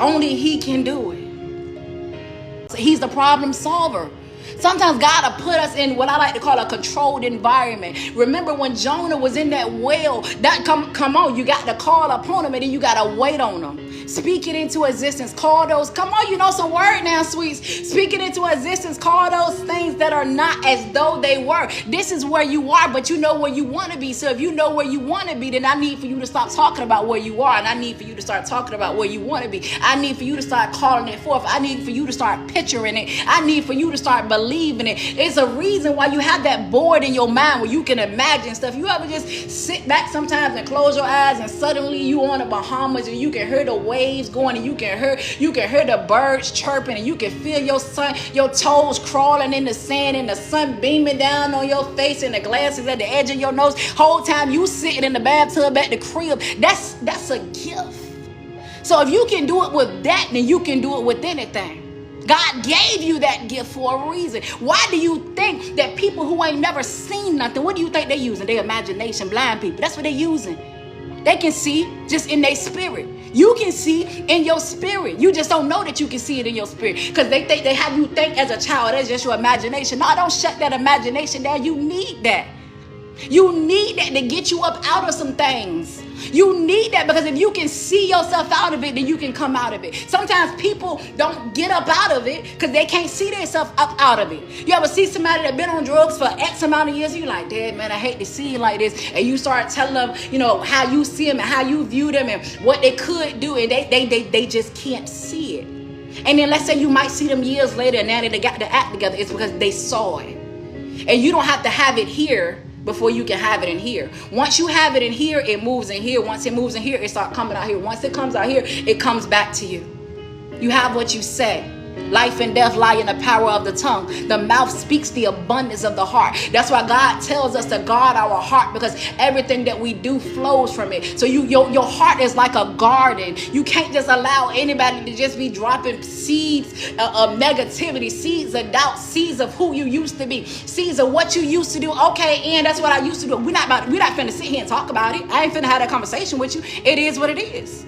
Only he can do it. He's the problem solver. Sometimes God will put us in what I like to call a controlled environment. Remember when Jonah was in that well, that come on, you got to call upon him and then you got to wait on him. Speak it into existence. Call those, come on, you know some word now, sweets. Speak it into existence. Call those things that are not as though they were. This is where you are, but you know where you want to be. So if you know where you want to be, then I need for you to stop talking about where you are, and I need for you to start talking about where you want to be. I need for you to start calling it forth. I need for you to start picturing it. I need for you to start believing it. It's a reason why you have that board in your mind where you can imagine stuff. You ever just sit back sometimes and close your eyes and suddenly you on the Bahamas and you can hear the waves going and you can hear the birds chirping and you can feel your toes crawling in the sand and the sun beaming down on your face and the glasses at the edge of your nose. Whole time you sitting in the bathtub at the crib. That's a gift. So if you can do it with that, then you can do it with anything. God gave you that gift for a reason. Why do you think that people who ain't never seen nothing, what do you think they're using? Their imagination. Blind people. That's what they're using. They can see just in their spirit. You can see in your spirit. You just don't know that you can see it in your spirit because they think they have you think as a child. That's just your imagination. No, don't shut that imagination down. You need that. You need that to get you up out of some things. You need that because if you can see yourself out of it, then you can come out of it. Sometimes people don't get up out of it because they can't see themselves up out of it. You ever see somebody that been on drugs for X amount of years? You're like, Dad, man, I hate to see you like this. And you start telling them, you know, how you see them and how you view them and what they could do. And they just can't see it. And then let's say you might see them years later and now they got to act together. It's because they saw it. And you don't have to have it here before you can have it in here. Once you have it in here, it moves in here. Once it moves in here, it starts coming out here. Once it comes out here, it comes back to you. You have what you say. Life and death lie in the power of the tongue. The mouth speaks the abundance of the heart. That's why God tells us to guard our heart because everything that we do flows from it. So your heart is like a garden. You can't just allow anybody to just be dropping seeds of negativity, seeds of doubt, seeds of who you used to be, seeds of what you used to do. Okay, and that's what I used to do. We're not finna sit here and talk about it. I ain't finna have that conversation with you. It is what it is.